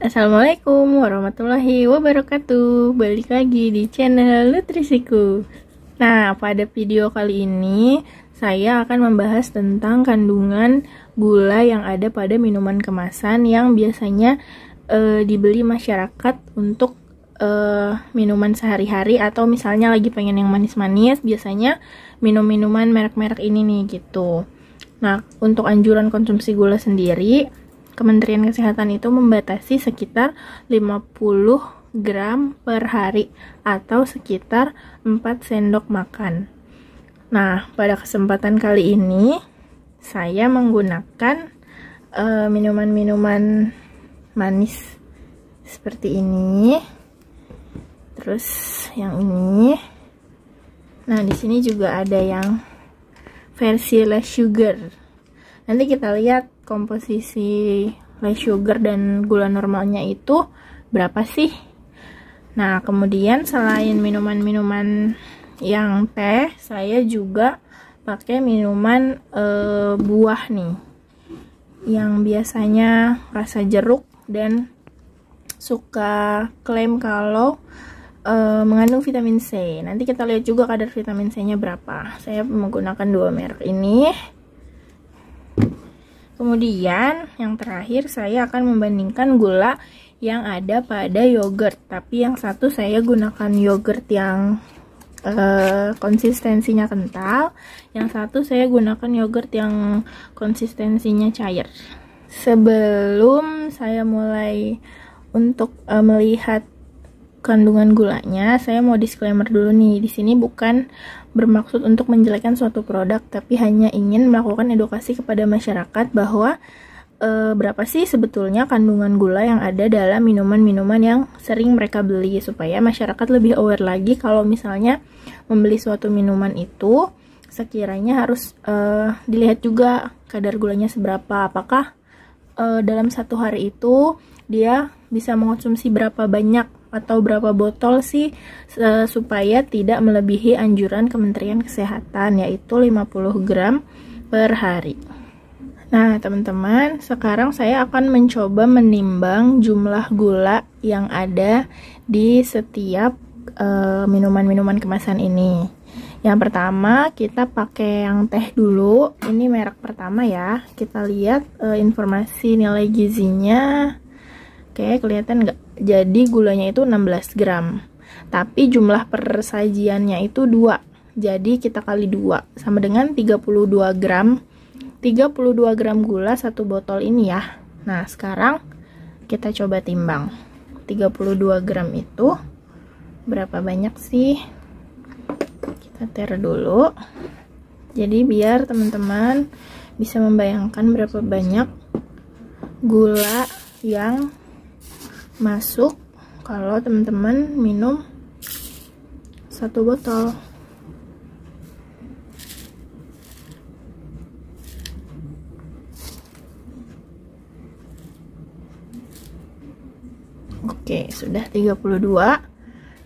Assalamualaikum warahmatullahi wabarakatuh. Balik lagi di channel Nutrisiku. Nah, pada video kali ini saya akan membahas tentang kandungan gula yang ada pada minuman kemasan yang biasanya dibeli masyarakat untuk minuman sehari-hari, atau misalnya lagi pengen yang manis-manis, biasanya minum-minuman merek-merek ini nih gitu. Nah, untuk anjuran konsumsi gula sendiri, Kementerian Kesehatan itu membatasi sekitar 50 gram per hari atau sekitar 4 sendok makan. Nah, pada kesempatan kali ini saya menggunakan minuman-minuman manis seperti ini. Terus yang ini. Nah, di sini juga ada yang versi less sugar. Nanti kita lihat komposisi less sugar dan gula normalnya itu berapa sih. Nah, kemudian selain minuman-minuman yang teh, saya juga pakai minuman buah nih, yang biasanya rasa jeruk dan suka klaim kalau mengandung vitamin C. Nanti kita lihat juga kadar vitamin C-nya berapa. Saya menggunakan dua merek ini. Kemudian yang terakhir saya akan membandingkan gula yang ada pada yogurt, tapi yang satu saya gunakan yogurt yang konsistensinya kental, yang satu saya gunakan yogurt yang konsistensinya cair. Sebelum saya mulai untuk melihat kandungan gulanya, saya mau disclaimer dulu nih. Di sini bukan bermaksud untuk menjelekkan suatu produk, tapi hanya ingin melakukan edukasi kepada masyarakat bahwa berapa sih sebetulnya kandungan gula yang ada dalam minuman-minuman yang sering mereka beli, supaya masyarakat lebih aware lagi kalau misalnya membeli suatu minuman itu sekiranya harus dilihat juga kadar gulanya seberapa. Apakah dalam satu hari itu dia bisa mengonsumsi berapa banyak atau berapa botol sih supaya tidak melebihi anjuran Kementerian Kesehatan, yaitu 50 gram per hari. Nah, teman-teman, sekarang saya akan mencoba menimbang jumlah gula yang ada di setiap minuman-minuman kemasan ini. Yang pertama, kita pakai yang teh dulu. Ini merek pertama ya. Kita lihat informasi nilai gizinya. Oke, kelihatan nggak? Jadi gulanya itu 16 gram. Tapi jumlah persajiannya itu 2. Jadi kita kali 2 sama dengan 32 gram. 32 gram gula satu botol ini ya. Nah, sekarang kita coba timbang. 32 gram itu berapa banyak sih? Kita tar dulu. Jadi biar teman-teman bisa membayangkan berapa banyak gula yang masuk kalau teman-teman minum satu botol. Oke, sudah 32.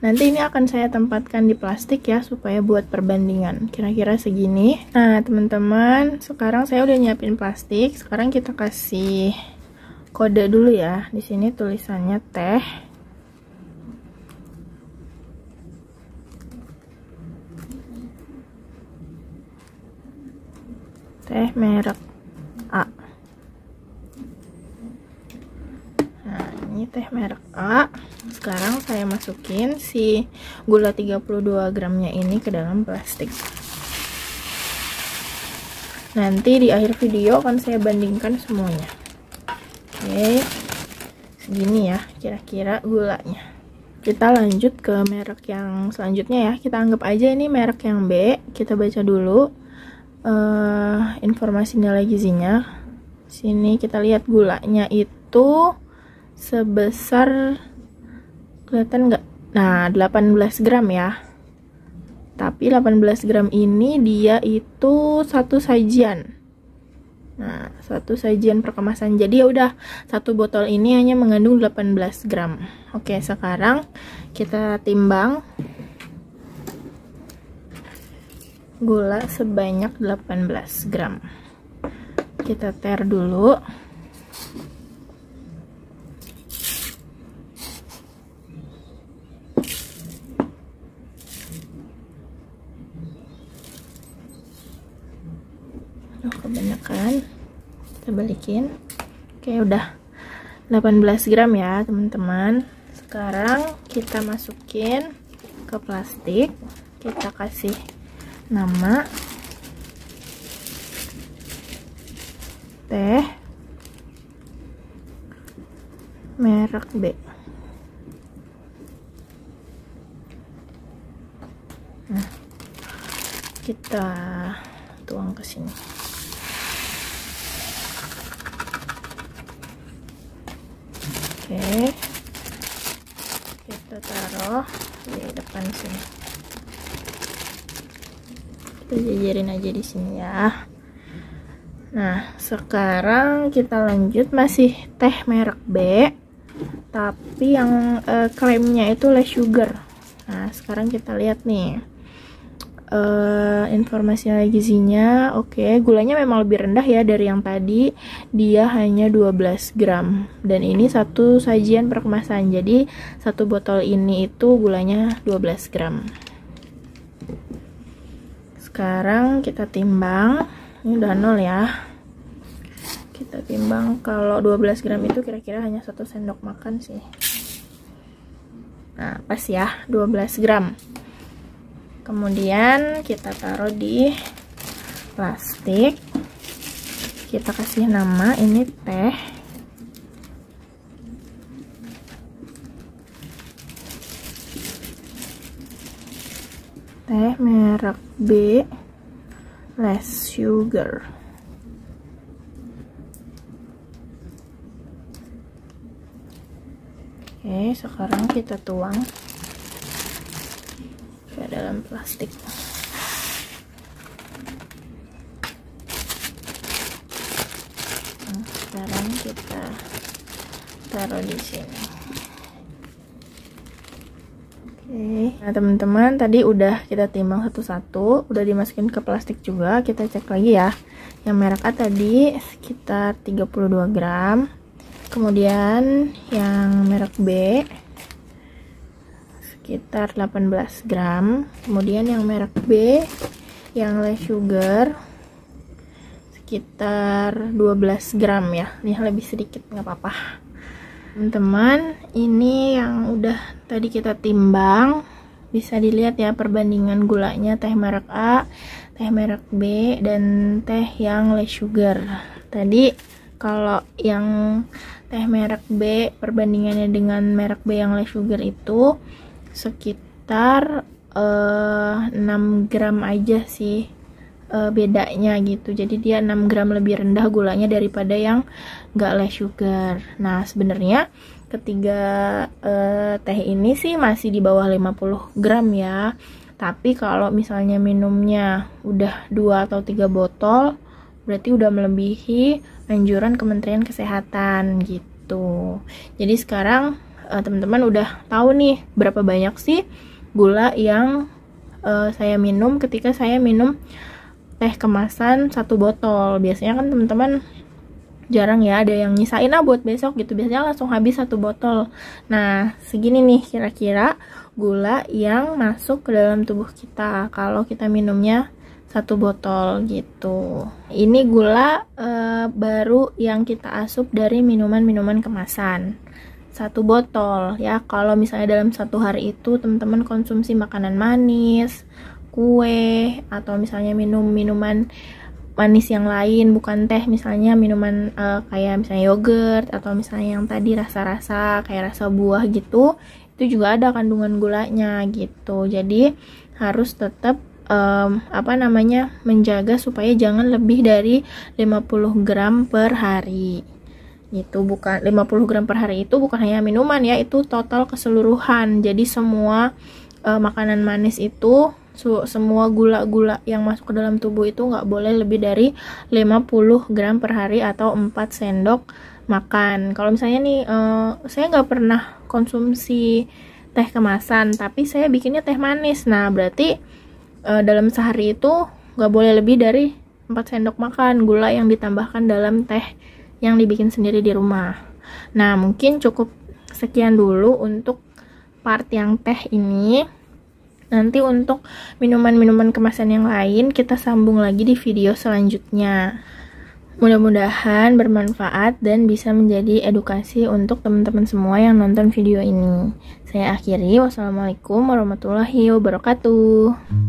Nanti ini akan saya tempatkan di plastik ya, supaya buat perbandingan kira-kira segini. Nah, teman-teman, sekarang saya udah nyiapin plastik. Sekarang kita kasih kode dulu ya. Di sini tulisannya teh. Teh merek A. Nah, ini teh merek A. Sekarang saya masukin si gula 32 gramnya ini ke dalam plastik. Nanti di akhir video akan saya bandingkan semuanya. Oke, segini ya kira-kira gulanya. Kita lanjut ke merek yang selanjutnya ya. Kita anggap aja ini merek yang B. Kita baca dulu informasi nilai gizinya. Sini kita lihat gulanya itu sebesar, kelihatan nggak? Nah, 18 gram ya. Tapi 18 gram ini dia itu satu sajian. Nah, satu sajian perkemasan. Jadi ya udah, satu botol ini hanya mengandung 18 gram. Oke, sekarang kita timbang gula sebanyak 18 gram. Kita tar dulu. kemudian kita balikin. Oke, udah 18 gram ya teman-teman. Sekarang kita masukin ke plastik, kita kasih nama teh merek B. Nah, kita tuang ke sini. Oke, kita taruh di depan sini. Kita jajarin aja di sini ya. Nah, sekarang kita lanjut, masih teh merek B, tapi yang klaimnya itu less sugar. Nah, sekarang kita lihat nih informasi gizinya. Oke, gulanya memang lebih rendah ya dari yang tadi, dia hanya 12 gram dan ini satu sajian per kemasan, jadi satu botol ini itu gulanya 12 gram. Sekarang kita timbang, ini udah 0 ya, kita timbang. Kalau 12 gram itu kira-kira hanya 1 sendok makan sih. Nah, pas ya, 12 gram. Kemudian kita taruh di plastik, kita kasih nama, ini teh merek B less sugar. Oke, sekarang kita tuang ke dalam plastik. Nah, sekarang kita taruh di sini. Oke, nah teman-teman, tadi udah kita timbang satu-satu, udah dimasukin ke plastik juga. Kita cek lagi ya. Yang merek A tadi sekitar 32 gram. Kemudian yang merek B sekitar 18 gram. Kemudian yang merek B yang less sugar sekitar 12 gram ya. Ini lebih sedikit, nggak apa-apa teman-teman. Ini yang udah tadi kita timbang, bisa dilihat ya perbandingan gulanya teh merek A, teh merek B, dan teh yang less sugar. Tadi kalau yang teh merek B perbandingannya dengan merek B yang less sugar itu sekitar 6 gram aja sih bedanya gitu. Jadi dia 6 gram lebih rendah gulanya daripada yang gak less sugar. Nah, sebenarnya ketiga teh ini sih masih di bawah 50 gram ya. Tapi kalau misalnya minumnya udah 2 atau 3 botol, berarti udah melebihi anjuran Kementerian Kesehatan gitu. Jadi sekarang teman-teman udah tahu nih berapa banyak sih gula yang saya minum ketika saya minum teh kemasan 1 botol. Biasanya kan teman-teman jarang ya ada yang nyisain buat besok gitu, biasanya langsung habis 1 botol. Nah, segini nih kira-kira gula yang masuk ke dalam tubuh kita kalau kita minumnya 1 botol gitu. Ini gula baru yang kita asup dari minuman-minuman kemasan 1 botol ya. Kalau misalnya dalam 1 hari itu teman-teman konsumsi makanan manis, kue, atau misalnya minum minuman manis yang lain bukan teh, misalnya minuman kayak misalnya yogurt, atau misalnya yang tadi rasa-rasa kayak rasa buah gitu, itu juga ada kandungan gulanya gitu. Jadi harus tetap menjaga supaya jangan lebih dari 50 gram per hari. Itu bukan 50 gram per hari, itu bukan hanya minuman ya, itu total keseluruhan. Jadi semua makanan manis itu, semua gula-gula yang masuk ke dalam tubuh itu nggak boleh lebih dari 50 gram per hari atau 4 sendok makan. Kalau misalnya nih saya nggak pernah konsumsi teh kemasan, tapi saya bikinnya teh manis, nah berarti dalam sehari itu nggak boleh lebih dari 4 sendok makan gula yang ditambahkan dalam teh yang dibikin sendiri di rumah. Nah, mungkin cukup sekian dulu untuk part yang teh ini. Nanti untuk minuman-minuman kemasan yang lain kita sambung lagi di video selanjutnya. Mudah-mudahan bermanfaat dan bisa menjadi edukasi untuk teman-teman semua yang nonton video ini. Saya akhiri, wassalamualaikum warahmatullahi wabarakatuh.